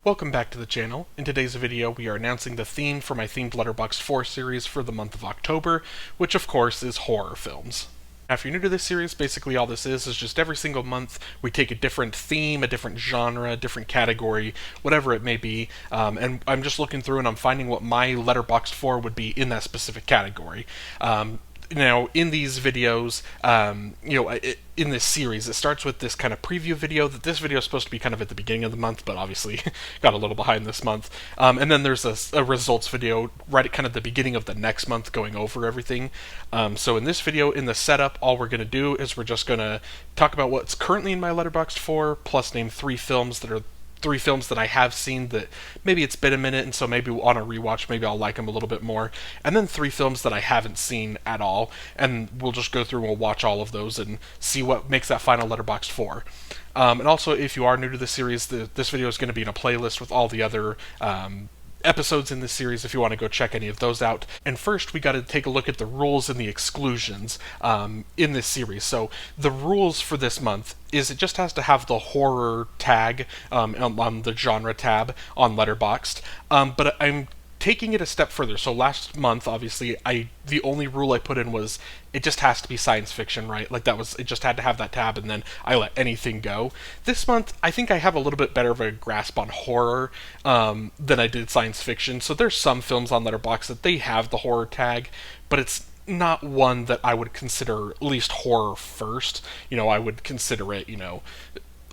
Welcome back to the channel. In today's video, we are announcing the theme for my themed Letterboxd 4 series for the month of October, which of course is horror films. Now, if you're new to this series, basically all this is just every single month we take a different theme, a different genre, a different category, whatever it may be, and I'm just looking through and I'm finding what my Letterboxd 4 would be in that specific category. Now, in these videos, in this series, it starts with this kind of preview video. That this video is supposed to be kind of at the beginning of the month, but obviously got a little behind this month. And then there's a results video right at kind of the beginning of the next month going over everything. So in this video, in the setup, all we're going to do is we're just going to talk about what's currently in my Letterboxd 4, plus name three films that I have seen that maybe it's been a minute, and so maybe on a rewatch, maybe I'll like them a little bit more. And then three films that I haven't seen at all, and we'll just go through and we'll watch all of those and see what makes that final Letterboxd 4. And also, if you are new to the series, this video is going to be in a playlist with all the other episodes in this series if you want to go check any of those out. And first, we got to take a look at the rules and the exclusions in this series. So the rules for this month is it just has to have the horror tag on the genre tab on Letterboxd, but I'm taking it a step further. So last month, obviously, the only rule I put in was it just has to be science fiction, right? Like it just had to have that tab, and then I let anything go. This month, I think I have a little bit better of a grasp on horror than I did science fiction. So there's some films on Letterboxd that they have the horror tag, but it's not one that I would consider at least horror first. I would consider it,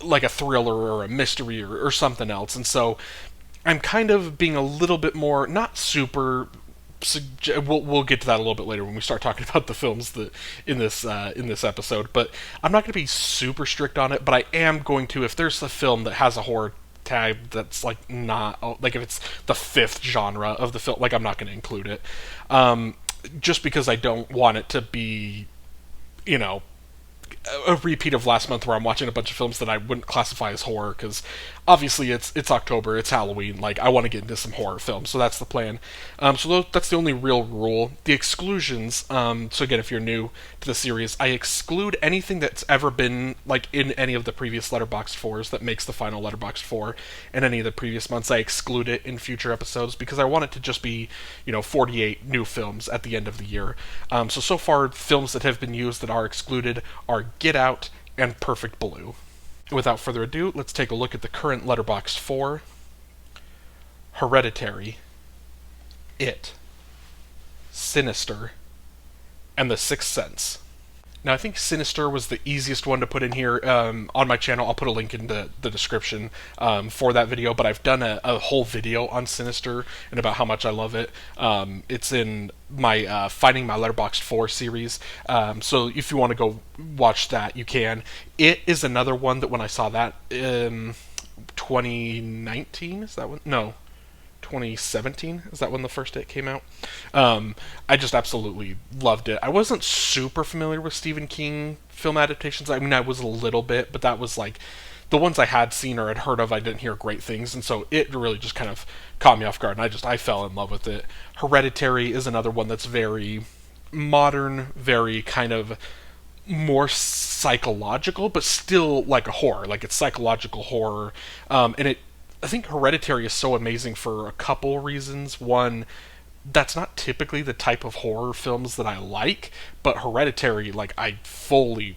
like a thriller or a mystery or something else. And so I'm kind of being a little bit more, not super. We'll get to that a little bit later when we start talking about the films that in this episode. But I'm not going to be super strict on it. But I am going to, if there's a film that has a horror tag that's like not like if it's the fifth genre of the film, like I'm not going to include it, just because I don't want it to be, a repeat of last month where I'm watching a bunch of films that I wouldn't classify as horror, because obviously it's October, it's Halloween, like I want to get into some horror films, so that's the plan. So that's the only real rule. The exclusions, so again, if you're new to the series, I exclude anything that's ever been like in any of the previous Letterboxd 4s that makes the final Letterboxd 4, and any of the previous months I exclude it in future episodes, because I want it to just be 48 new films at the end of the year. So far, films that have been used that are excluded are Get Out and Perfect Blue. Without further ado, let's take a look at the current Letterboxd 4. Hereditary, It, Sinister, and The Sixth Sense. Now, I think Sinister was the easiest one to put in here on my channel. I'll put a link in the description for that video, but I've done a whole video on Sinister and about how much I love it. It's in my Finding My Letterboxd 4 series, so if you want to go watch that, you can. It is another one that when I saw that 2019, is that one? No. 2017 is that when the first It came out. I just absolutely loved it. I wasn't super familiar with Stephen King film adaptations. I mean, I was a little bit, but that was like the ones I had seen or had heard of. I didn't hear great things, and so it really just kind of caught me off guard, and I fell in love with it. Hereditary is another one that's very modern, very kind of more psychological, but still like a horror. Like it's psychological horror, and I think Hereditary is so amazing for a couple reasons. One, that's not typically the type of horror films that I like, but Hereditary, like, I fully,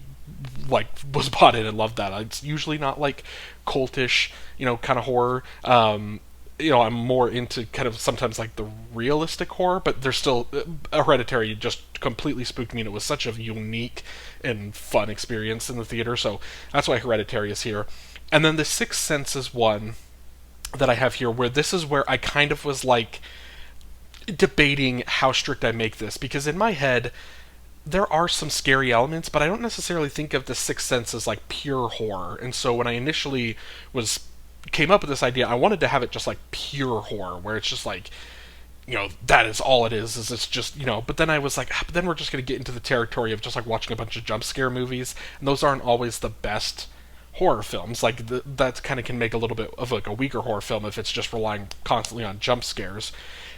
like, was bought in and loved that. It's usually not, like, cultish, kind of horror. I'm more into kind of sometimes, like, the realistic horror, but there's still, Hereditary just completely spooked me, and it was such a unique and fun experience in the theater, so that's why Hereditary is here. And then The Sixth Sense is one that I have here, where this is where I kind of was like debating how strict I make this, because in my head there are some scary elements, but I don't necessarily think of The Sixth Sense as like pure horror. And so when I initially came up with this idea, I wanted to have it just like pure horror, where it's just like, that is all it is it's just, but then I was like, but then we're just going to get into the territory of just like watching a bunch of jump scare movies, and those aren't always the best horror films. Like that kind of can make a little bit of like a weaker horror film if it's just relying constantly on jump scares.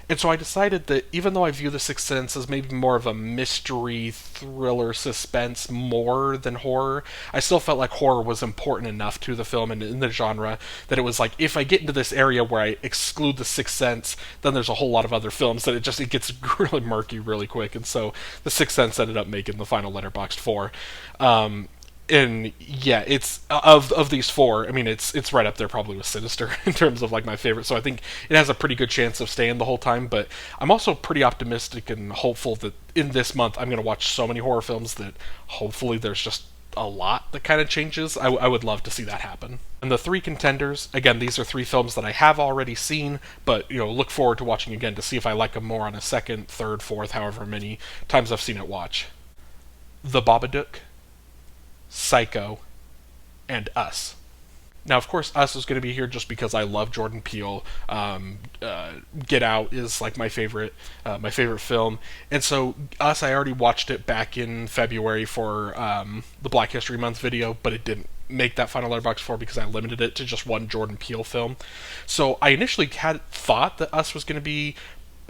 And so I decided that even though I view The Sixth Sense as maybe more of a mystery, thriller, suspense more than horror, I still felt like horror was important enough to the film and in the genre that it was like, if I get into this area where I exclude The Sixth Sense, then there's a whole lot of other films that it gets really murky really quick. And so The Sixth Sense ended up making the final Letterboxd 4. And yeah, it's of these four. I mean, it's right up there probably with Sinister in terms of like my favorite. So I think it has a pretty good chance of staying the whole time. But I'm also pretty optimistic and hopeful that in this month I'm going to watch so many horror films that hopefully there's just a lot that kind of changes. I would love to see that happen. And the three contenders, again, these are three films that I have already seen, but look forward to watching again to see if I like them more on a second, third, fourth, however many times I've seen it watch. The Babadook, Psycho, and Us. Now, of course, Us is going to be here just because I love Jordan Peele. Get Out is like my favorite film, and so Us, I already watched it back in February for the Black History Month video, but it didn't make that final Letterboxd 4 because I limited it to just one Jordan Peele film. So I initially had thought that Us was going to be,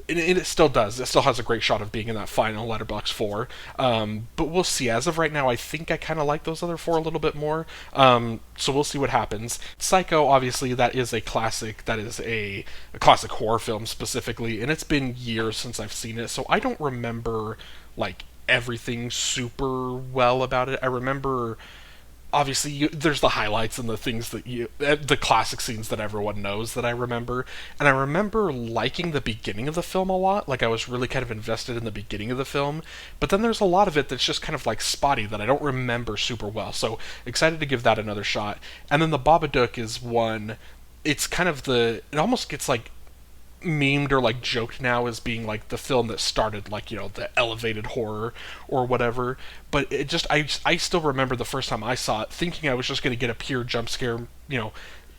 and it still does. It still has a great shot of being in that final Letterboxd 4. But we'll see. As of right now, I think I kind of like those other four a little bit more. So we'll see what happens. Psycho, obviously, that is a classic. That is a classic horror film specifically, and it's been years since I've seen it, so I don't remember like everything super well about it. I remember, obviously, there's the highlights and the things that the classic scenes that everyone knows that I remember. And I remember liking the beginning of the film a lot. Like, I was really kind of invested in the beginning of the film. But then there's a lot of it that's just kind of like spotty that I don't remember super well. So excited to give that another shot. And then the Babadook is one. It's kind of it almost gets like memed or like joked now as being like the film that started like the elevated horror or whatever, but it just I still remember the first time I saw it thinking I was just going to get a pure jump scare,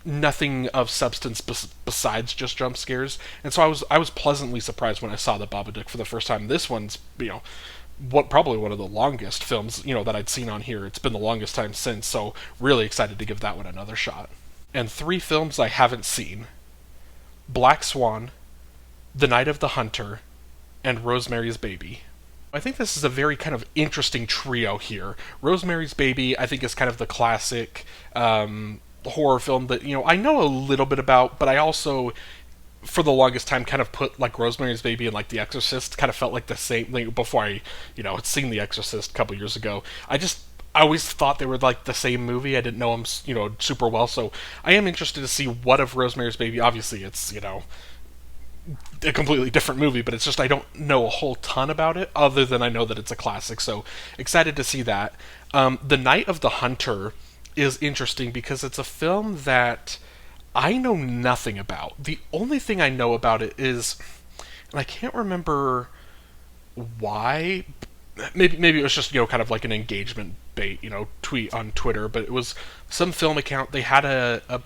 nothing of substance besides just jump scares. And so I was pleasantly surprised when I saw the Babadook for the first time. This one's probably one of the longest films that I'd seen on here. It's been the longest time since, so really excited to give that one another shot. And three films I haven't seen: Black Swan, The Night of the Hunter, and Rosemary's Baby. I think this is a very kind of interesting trio here. Rosemary's Baby, I think, is kind of the classic horror film that, I know a little bit about, but I also, for the longest time, kind of put like Rosemary's Baby and like The Exorcist kind of felt like the same thing before I, had seen The Exorcist a couple years ago. I always thought they were like the same movie. I didn't know them, super well. So I am interested to see what of Rosemary's Baby. Obviously, it's, a completely different movie, but it's just I don't know a whole ton about it other than I know that it's a classic. So excited to see that. The Night of the Hunter is interesting because it's a film that I know nothing about. The only thing I know about it is, and I can't remember why. Maybe it was just kind of like an engagement bait tweet on Twitter, but it was some film account. They had a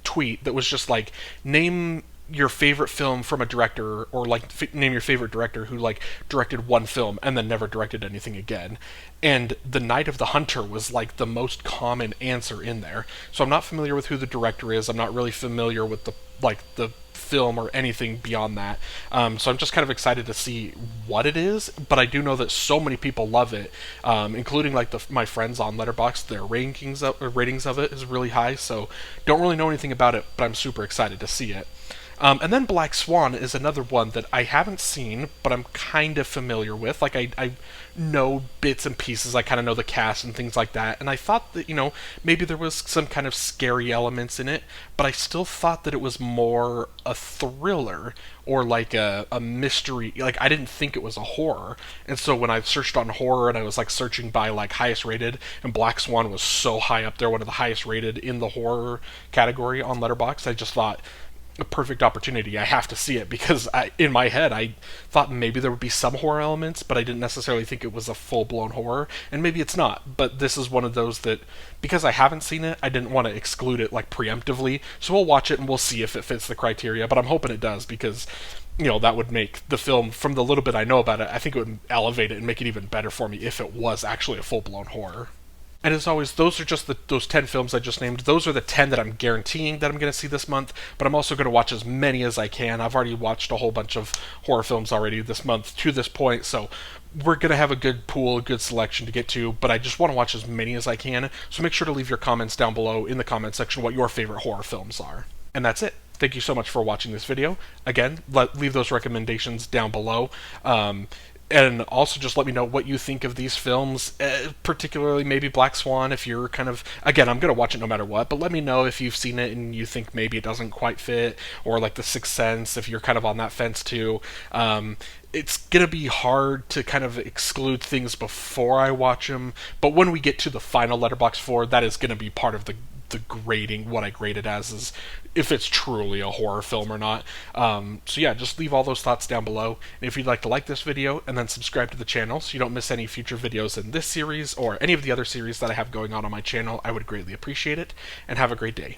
tweet that was just like, name your favorite film from a director, or like name your favorite director who like directed one film and then never directed anything again. And The Night of the Hunter was like the most common answer in there. So I'm not familiar with who the director is. I'm not really familiar with the film or anything beyond that. So I'm just kind of excited to see what it is, but I do know that so many people love it, including like my friends on Letterboxd. Their ratings of it is really high, so don't really know anything about it, but I'm super excited to see it. And then Black Swan is another one that I haven't seen, but I'm kind of familiar with. Like, I know bits and pieces. I kind of know the cast and things like that. And I thought that, maybe there was some kind of scary elements in it, but I still thought that it was more a thriller or like a mystery. Like, I didn't think it was a horror. And so when I searched on horror and I was like searching by like highest rated, and Black Swan was so high up there, one of the highest rated in the horror category on Letterboxd, I just thought, a perfect opportunity. I have to see it because in my head I thought maybe there would be some horror elements, but I didn't necessarily think it was a full-blown horror, and maybe it's not. But this is one of those that, because I haven't seen it, I didn't want to exclude it like preemptively. So we'll watch it and we'll see if it fits the criteria, but I'm hoping it does, because that would make the film, from the little bit I know about it, I think it would elevate it and make it even better for me if it was actually a full-blown horror. And as always, those are just those 10 films I just named. Those are the 10 that I'm guaranteeing that I'm going to see this month, but I'm also going to watch as many as I can. I've already watched a whole bunch of horror films already this month to this point, so we're going to have a good pool, a good selection to get to, but I just want to watch as many as I can, so make sure to leave your comments down below in the comment section what your favorite horror films are. And that's it. Thank you so much for watching this video. Again, leave those recommendations down below. And also just let me know what you think of these films, particularly maybe Black Swan, if you're kind of... Again, I'm going to watch it no matter what, but let me know if you've seen it and you think maybe it doesn't quite fit, or like The Sixth Sense, if you're kind of on that fence too. It's going to be hard to kind of exclude things before I watch them, but when we get to the final Letterboxd 4, that is going to be part of the grading, what I grade it as, is if it's truly a horror film or not. So yeah, just leave all those thoughts down below. And if you'd like to like this video and then subscribe to the channel so you don't miss any future videos in this series or any of the other series that I have going on my channel, I would greatly appreciate it. And have a great day.